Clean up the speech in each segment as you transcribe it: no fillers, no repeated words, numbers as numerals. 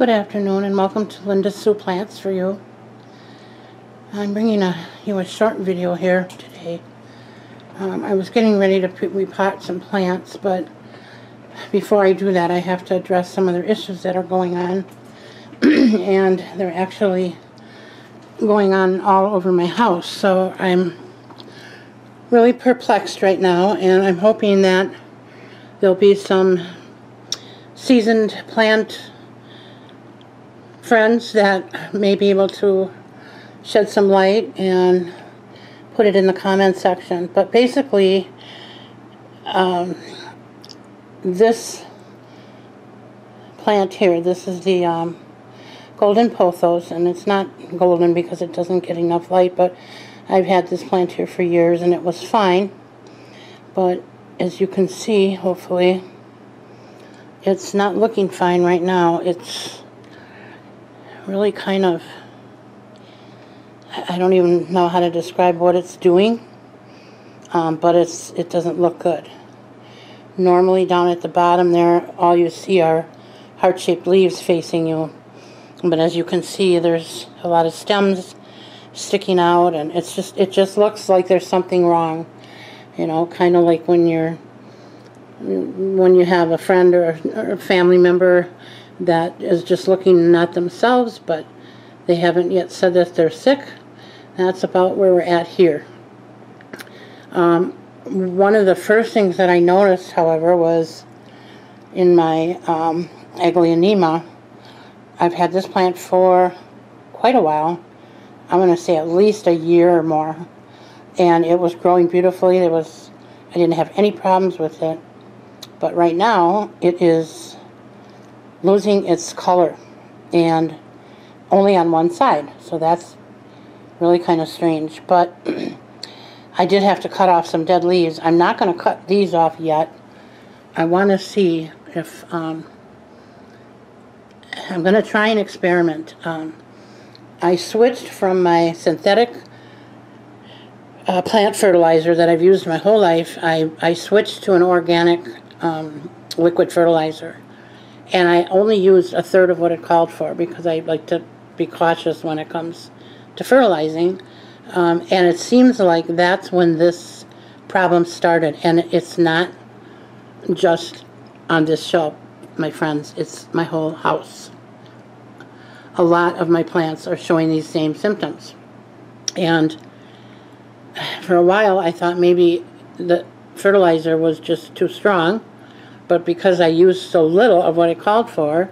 Good afternoon and welcome to Linda's Sue Plants for you. I'm bringing you a short video here today. I was getting ready to repot some plants, but before I do that I have to address some other issues that are going on. And they're actually going on all over my house, so I'm really perplexed right now, and I'm hoping that there'll be some seasoned plant friends that may be able to shed some light and put it in the comment section. But basically, this plant here, this is the golden pothos, and it's not golden because it doesn't get enough light, but I've had this plant here for years and it was fine. But as you can see, hopefully, it's not looking fine right now. It's really kind of, I don't even know how to describe what it's doing, but it doesn't look good. Normally down at the bottom there, all you see are heart-shaped leaves facing you, but as you can see, there's a lot of stems sticking out, and it just looks like there's something wrong. You know, kind of like when you have a friend or a family member that is just looking at themselves, but they haven't yet said that they're sick. That's about where we're at here. One of the first things that I noticed, however, was in my Aglaonema. I've had this plant for quite a while. I'm going to say at least a year or more, and it was growing beautifully. I didn't have any problems with it, but right now it is losing its color, and only on one side, so that's really kind of strange. But I did have to cut off some dead leaves. I'm not going to cut these off yet. I want to see if I'm going to try an experiment. I switched from my synthetic plant fertilizer that I've used my whole life. I switched to an organic liquid fertilizer. And I only used a third of what it called for because I like to be cautious when it comes to fertilizing. And it seems like that's when this problem started. And it's not just on this shelf, my friends. It's my whole house. A lot of my plants are showing these same symptoms. And for a while I thought maybe the fertilizer was just too strong. But because I used so little of what it called for,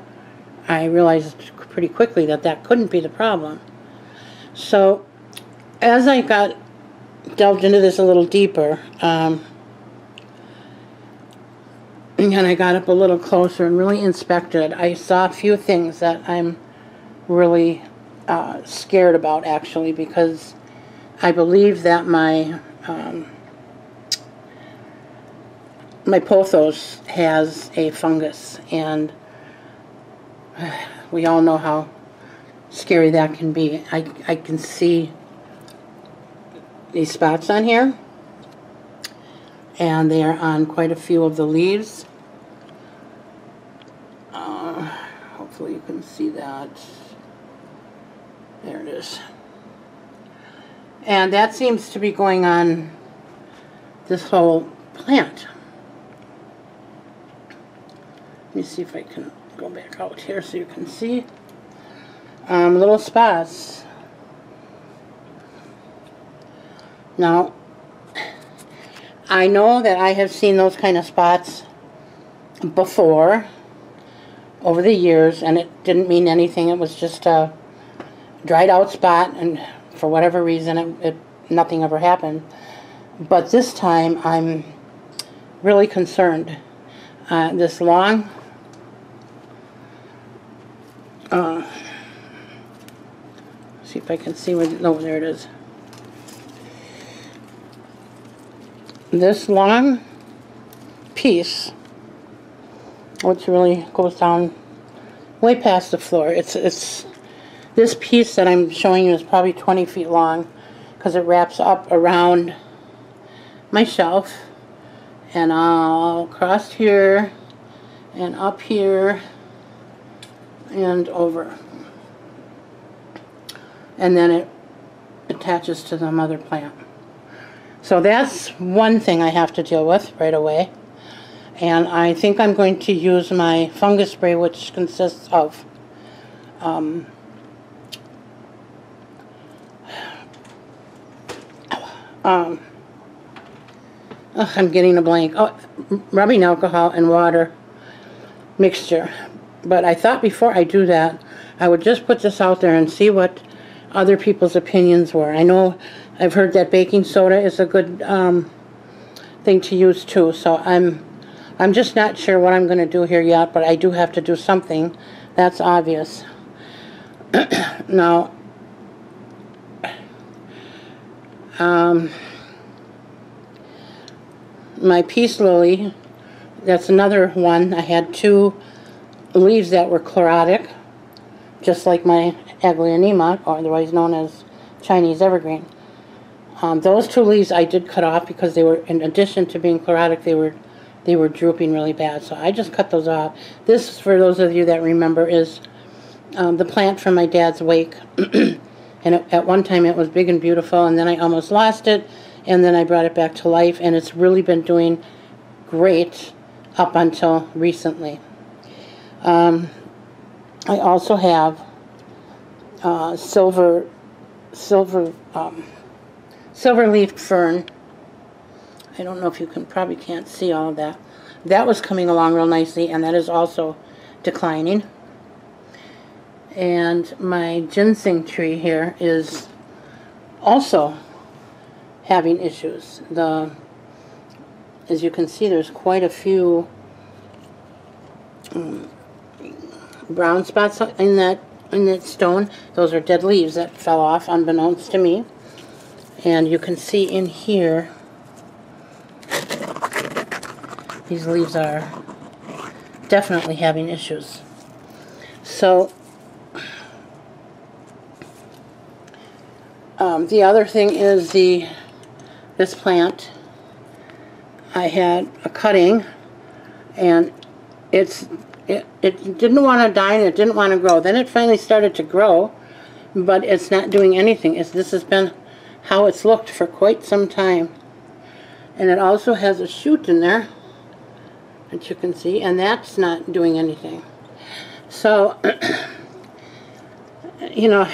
I realized pretty quickly that that couldn't be the problem. So as I delved into this a little deeper, and I got up a little closer and really inspected, I saw a few things that I'm really scared about, actually, because I believe that my pothos has a fungus, and we all know how scary that can be. I can see these spots on here, and they are on quite a few of the leaves. Hopefully you can see that. There it is. And that seems to be going on this whole plant. Let me see if I can go back out here so you can see little spots. Now, I know that I have seen those kind of spots before over the years, and it didn't mean anything. It was just a dried out spot, and for whatever reason nothing ever happened. But this time I'm really concerned. This long see if I can see where, no, there it is. This long piece, which really goes down way past the floor. It's this piece that I'm showing you is probably 20 feet long, because it wraps up around my shelf, and all across here and up here and over. And then it attaches to the mother plant. So that's one thing I have to deal with right away. And I think I'm going to use my fungus spray, which consists of I'm getting a blank. Oh, rubbing alcohol and water mixture. But I thought before I do that, I would just put this out there and see what other people's opinions were. I know I've heard that baking soda is a good thing to use too. So I'm just not sure what I'm going to do here yet, but I do have to do something. That's obvious. Now, my peace lily, that's another one. I had 2 leaves that were chlorotic, just like my aglaonema, or otherwise known as Chinese evergreen. Those 2 leaves I did cut off because they were, in addition to being chlorotic, they were drooping really bad. So I just cut those off. This, for those of you that remember, is the plant from my dad's wake. And at one time it was big and beautiful, and then I almost lost it, and then I brought it back to life, and it's really been doing great up until recently. I also have silver leaf fern. I don't know if you probably can't see all of that. That was coming along real nicely, and that is also declining. And my ginseng tree here is also having issues. As you can see, there's quite a few brown spots in that stone. Those are dead leaves that fell off unbeknownst to me. And you can see in here, these leaves are definitely having issues. So the other thing is this plant. I had a cutting, and it didn't want to die and it didn't want to grow. Then it finally started to grow, but it's not doing anything. This has been how it's looked for quite some time. And it also has a shoot in there that you can see, and that's not doing anything. So, you know,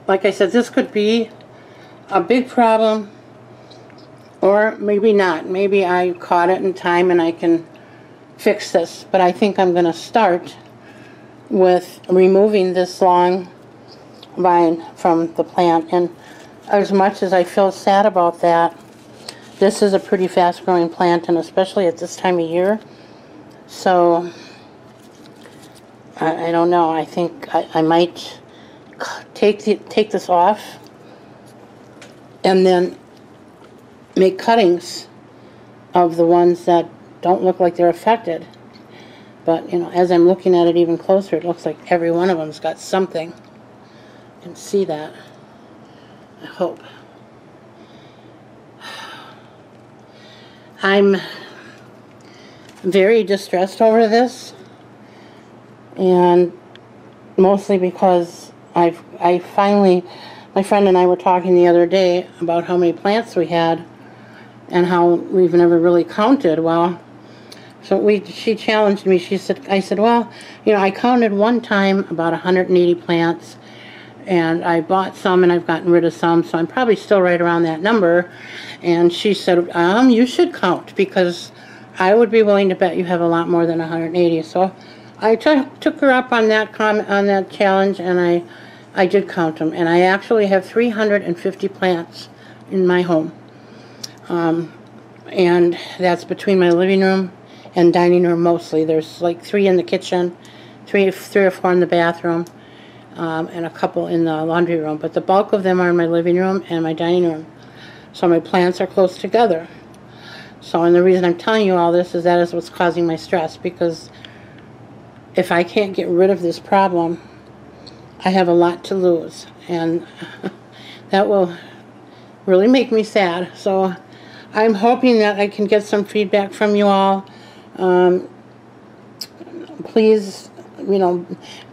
like I said, this could be a big problem, or maybe not. Maybe I caught it in time and I can fix this. But I think I'm going to start with removing this long vine from the plant. And as much as I feel sad about that, this is a pretty fast growing plant, and especially at this time of year. So I don't know. I think I might take this off and then make cuttings of the ones that don't look like they're affected. But, you know, as I'm looking at it even closer, it looks like every one of them's got something. You can see that. I hope. I'm very distressed over this, and mostly because I finally, my friend and I were talking the other day about how many plants we had and how we've never really counted. Well, so she challenged me. I said, well, you know, I counted one time about 180 plants, and I bought some and I've gotten rid of some, so I'm probably still right around that number. And she said, you should count, because I would be willing to bet you have a lot more than 180. So I took her up on that challenge, and I did count them, and I actually have 350 plants in my home. And that's between my living room and dining room mostly. There's like 3 in the kitchen, three or 4 in the bathroom, and a couple in the laundry room. But the bulk of them are in my living room and my dining room. So my plants are close together. So, and the reason I'm telling you all this is that is what's causing my stress, because if I can't get rid of this problem, I have a lot to lose, and that will really make me sad. So I'm hoping that I can get some feedback from you all. Please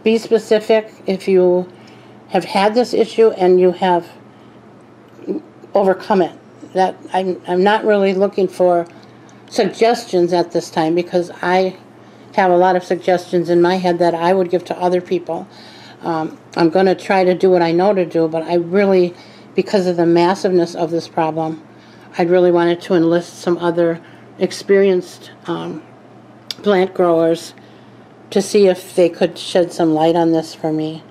be specific if you have had this issue and you have overcome it. That I'm not really looking for suggestions at this time, because I have a lot of suggestions in my head that I would give to other people. I'm going to try to do what I know to do, but I really, because of the massiveness of this problem, I really wanted to enlist some other experienced plant growers to see if they could shed some light on this for me.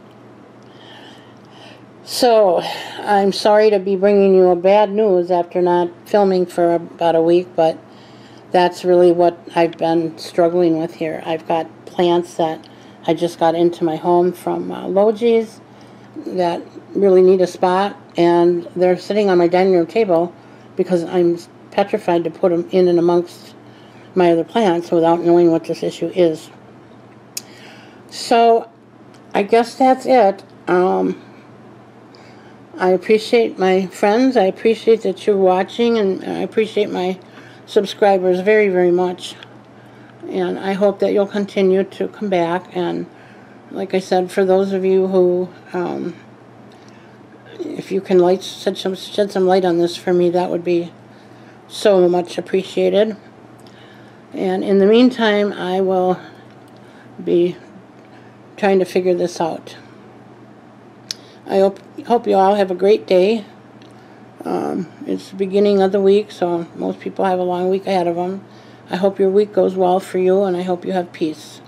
So, I'm sorry to be bringing you a bad news after not filming for about a week, but that's really what I've been struggling with here. I've got plants that I just got into my home from Logi's that really need a spot, and they're sitting on my dining room table because I'm petrified to put them in and amongst my other plants without knowing what this issue is. So, I guess that's it. I appreciate my friends. I appreciate that you're watching, and I appreciate my subscribers very, very much. And I hope that you'll continue to come back. And like I said, for those of you who, if you can shed some light on this for me, that would be so much appreciated. And in the meantime, I will be trying to figure this out. I hope you all have a great day. It's the beginning of the week, so most people have a long week ahead of them. I hope your week goes well for you, and I hope you have peace.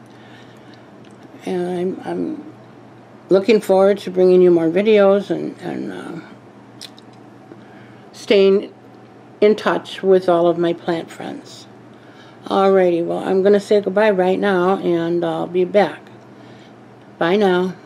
And I'm looking forward to bringing you more videos and staying in touch with all of my plant friends. Alrighty, well, I'm going to say goodbye right now, and I'll be back. Bye now.